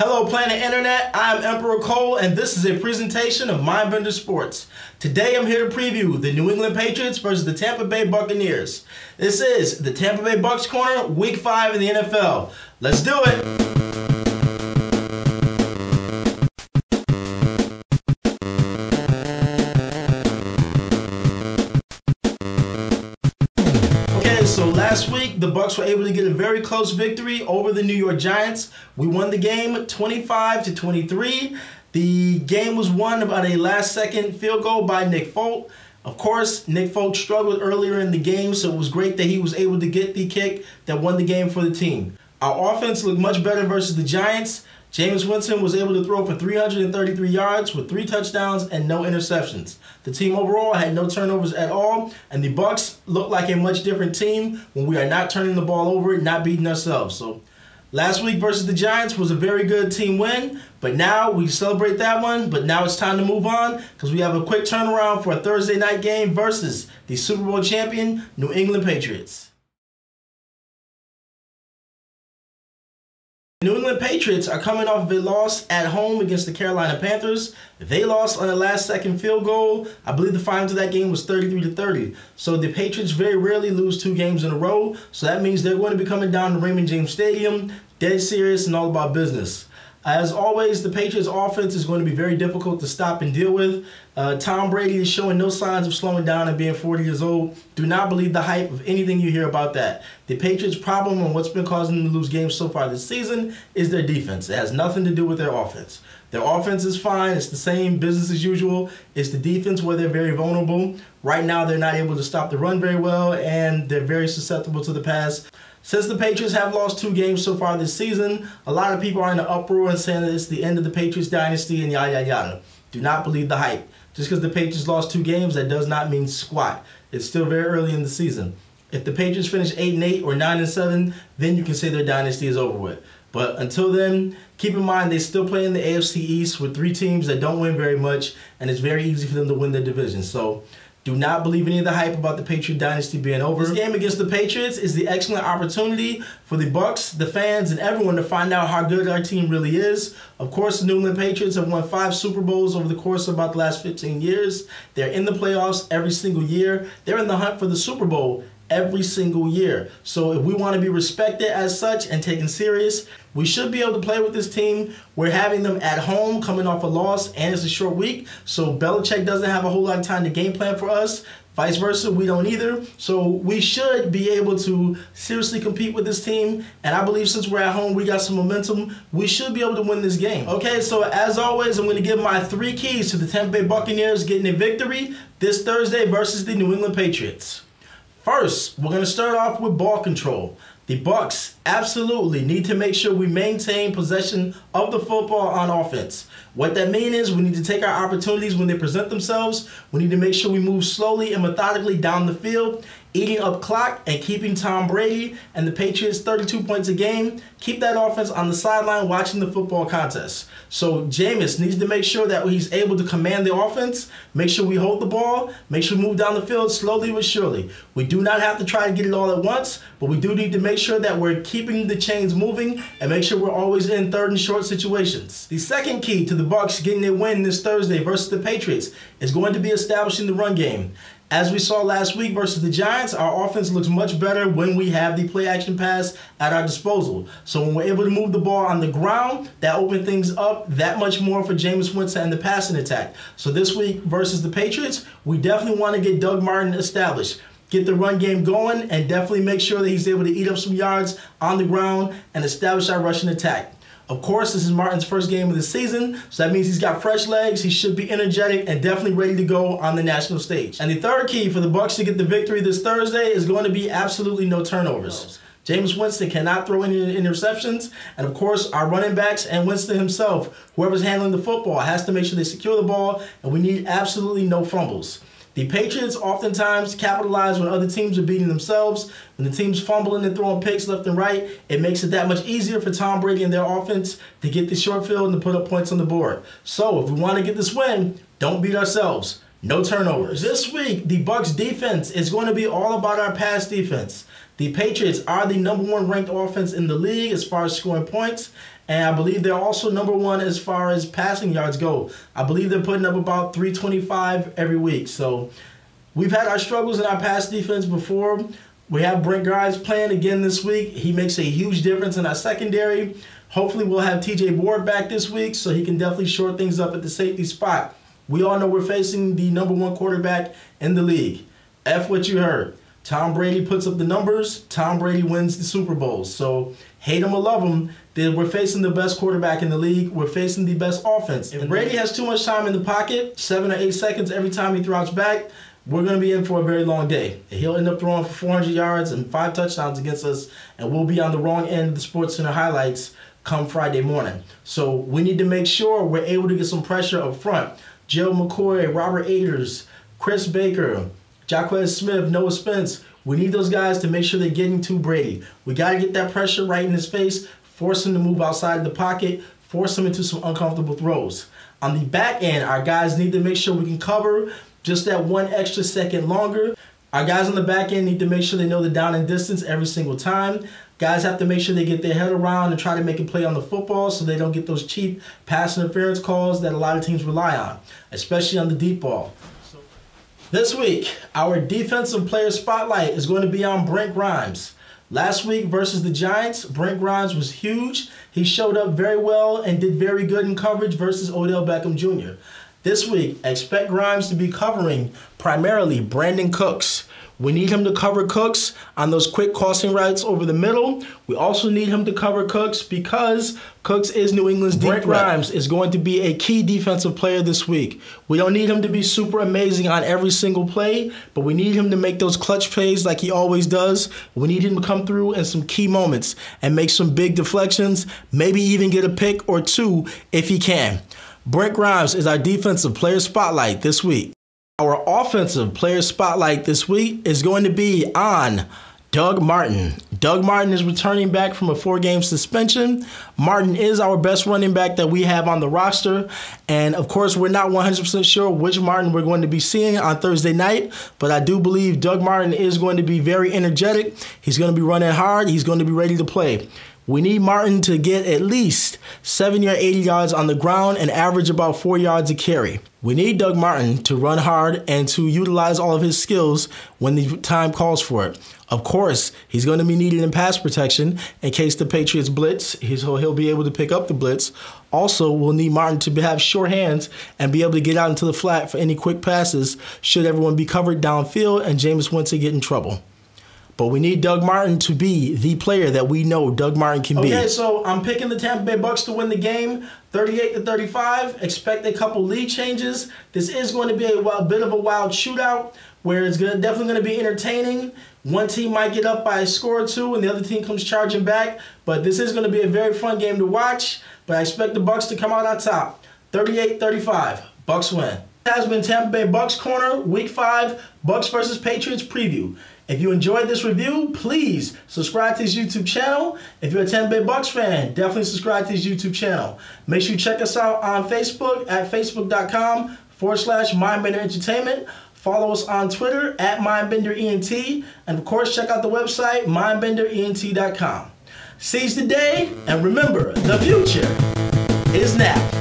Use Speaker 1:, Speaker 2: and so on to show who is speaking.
Speaker 1: Hello Planet Internet, I'm Emperor Cole and this is a presentation of Mindbender Sports. Today I'm here to preview the New England Patriots versus the Tampa Bay Buccaneers. This is the Tampa Bay Bucs Corner, Week 5 in the NFL. Let's do it! So last week, the Bucs were able to get a very close victory over the New York Giants. We won the game 25-23. The game was won by a last-second field goal by Nick Folk. Of course, Nick Folk struggled earlier in the game, so it was great that he was able to get the kick that won the game for the team. Our offense looked much better versus the Giants. Jameis Winston was able to throw for 333 yards with 3 touchdowns and no interceptions. The team overall had no turnovers at all, and the Bucs look like a much different team when we are not turning the ball over, not beating ourselves. So last week versus the Giants was a very good team win, but now we celebrate that one, but now it's time to move on because we have a quick turnaround for a Thursday night game versus the Super Bowl champion New England Patriots. The New England Patriots are coming off of a loss at home against the Carolina Panthers. They lost on a last-second field goal. I believe the final to that game was 33-30. So the Patriots very rarely lose 2 games in a row. So that means they're going to be coming down to Raymond James Stadium, dead serious and all about business. As always, the Patriots offense is going to be very difficult to stop and deal with. Tom Brady is showing no signs of slowing down and being 40 years old. Do not believe the hype of anything you hear about that. The Patriots' problem and what's been causing them to lose games so far this season is their defense. It has nothing to do with their offense. Their offense is fine. It's the same business as usual. It's the defense where they're very vulnerable. Right now, they're not able to stop the run very well, and they're very susceptible to the pass. Since the Patriots have lost 2 games so far this season, a lot of people are in an uproar and saying that it's the end of the Patriots dynasty and yada, yada, yada. Do not believe the hype. Just because the Patriots lost 2 games, that does not mean squat. It's still very early in the season. If the Patriots finish 8-8 or 9-7, then you can say their dynasty is over with. But until then, keep in mind they still play in the AFC East with 3 teams that don't win very much, and it's very easy for them to win their division. So do not believe any of the hype about the Patriot dynasty being over. This game against the Patriots is the excellent opportunity for the Bucs, the fans, and everyone to find out how good our team really is. Of course, the New England Patriots have won 5 Super Bowls over the course of about the last 15 years. They're in the playoffs every single year. They're in the hunt for the Super Bowl every single year. So if we want to be respected as such and taken serious, we should be able to play with this team. We're having them at home coming off a loss, and it's a short week, so Belichick doesn't have a whole lot of time to game plan for us. Vice versa, we don't either. So we should be able to seriously compete with this team, and I believe since we're at home, we got some momentum. We should be able to win this game. Okay, so as always, I'm going to give my 3 keys to the Tampa Bay Buccaneers getting a victory this Thursday versus the New England Patriots. First, we're going to start off with ball control. The Bucs absolutely need to make sure we maintain possession of the football on offense. What that means is we need to take our opportunities when they present themselves. We need to make sure we move slowly and methodically down the field, eating up clock and keeping Tom Brady and the Patriots 32 points a game. Keep that offense on the sideline watching the football contest. So Jameis needs to make sure that he's able to command the offense, make sure we hold the ball, make sure we move down the field slowly but surely. We do not have to try to get it all at once, but we do need to make sure that we're keeping the chains moving and make sure we're always in 3rd and short situations. The second key to the Bucs getting a win this Thursday versus the Patriots is going to be establishing the run game. As we saw last week versus the Giants, our offense looks much better when we have the play-action pass at our disposal. So when we're able to move the ball on the ground, that opens things up that much more for Jameis Winston and the passing attack. So this week versus the Patriots, we definitely want to get Doug Martin established. Get the run game going and definitely make sure that he's able to eat up some yards on the ground and establish our rushing attack. Of course, this is Martin's first game of the season, so that means he's got fresh legs, he should be energetic, and definitely ready to go on the national stage. And the third key for the Bucs to get the victory this Thursday is going to be absolutely no turnovers. Jameis Winston cannot throw any interceptions, and of course, our running backs and Winston himself, whoever's handling the football, has to make sure they secure the ball, and we need absolutely no fumbles. The Patriots oftentimes capitalize when other teams are beating themselves. When the team's fumbling and throwing picks left and right, it makes it that much easier for Tom Brady and their offense to get the short field and to put up points on the board. So if we want to get this win, don't beat ourselves. No turnovers. This week, the Bucs defense is going to be all about our pass defense. The Patriots are the #1 ranked offense in the league as far as scoring points, And I believe they're also number one as far as passing yards go. I believe they're putting up about 325 every week. So we've had our struggles in our pass defense before. We have Brent Grimes playing again this week. He makes a huge difference in our secondary. Hopefully we'll have TJ Ward back this week so he can definitely shore things up at the safety spot. We all know we're facing the number one quarterback in the league. F what you heard. Tom Brady puts up the numbers. Tom Brady wins the Super Bowls. So hate him or love him, we're facing the best quarterback in the league. We're facing the best offense. If Brady has too much time in the pocket, 7 or 8 seconds every time he throws back, we're going to be in for a very long day. He'll end up throwing for 400 yards and 5 touchdowns against us, and we'll be on the wrong end of the SportsCenter highlights come Friday morning. So we need to make sure we're able to get some pressure up front. Joe McCoy, Robert Aders, Chris Baker, Jaquez Smith, Noah Spence. We need those guys to make sure they're getting to Brady. We got to get that pressure right in his face, force him to move outside the pocket, force him into some uncomfortable throws. On the back end, our guys need to make sure we can cover just that 1 extra second longer. Our guys on the back end need to make sure they know the down and distance every single time. Guys have to make sure they get their head around and try to make a play on the football so they don't get those cheap pass interference calls that a lot of teams rely on, especially on the deep ball. This week, our defensive player spotlight is going to be on Brent Grimes. Last week versus the Giants, Brent Grimes was huge. He showed up very well and did very good in coverage versus Odell Beckham Jr. This week, expect Grimes to be covering primarily Brandon Cooks. We need him to cover Cooks on those quick crossing routes over the middle. We also need him to cover Cooks because Cooks is New England's deep threat. Brent Grimes is going to be a key defensive player this week. We don't need him to be super amazing on every single play, but we need him to make those clutch plays like he always does. We need him to come through in some key moments and make some big deflections, maybe even get a pick or 2 if he can. Brent Grimes is our defensive player spotlight this week. Our offensive player spotlight this week is going to be on Doug Martin. Doug Martin is returning back from a 4-game suspension. Martin is our best running back that we have on the roster. And of course, we're not 100% sure which Martin we're going to be seeing on Thursday night, but I do believe Doug Martin is going to be very energetic. He's going to be running hard. He's going to be ready to play. We need Martin to get at least 70 or 80 yards on the ground and average about 4 yards a carry. We need Doug Martin to run hard and to utilize all of his skills when the time calls for it. Of course, he's going to be needed in pass protection in case the Patriots blitz. He'll be able to pick up the blitz. Also, we'll need Martin to have sure hands and be able to get out into the flat for any quick passes should everyone be covered downfield and Jameis Winston get in trouble. But we need Doug Martin to be the player that we know Doug Martin can be. Okay, so I'm picking the Tampa Bay Bucs to win the game, 38-35. Expect a couple lead changes. This is going to be a bit of a wild shootout where it's definitely going to be entertaining. One team might get up by a score or 2 and the other team comes charging back. But this is going to be a very fun game to watch. But I expect the Bucs to come out on top. 38-35. Bucs win. This has been Tampa Bay Bucs Corner, Week 5, Bucs versus Patriots preview. If you enjoyed this review, please subscribe to his YouTube channel. If you're a Tampa Bay Bucs fan, definitely subscribe to his YouTube channel. Make sure you check us out on Facebook at facebook.com/MindbenderEntertainment. Entertainment. Follow us on Twitter at MindbenderENT. And of course, check out the website, mindbenderent.com. Seize the day, and remember, the future is now.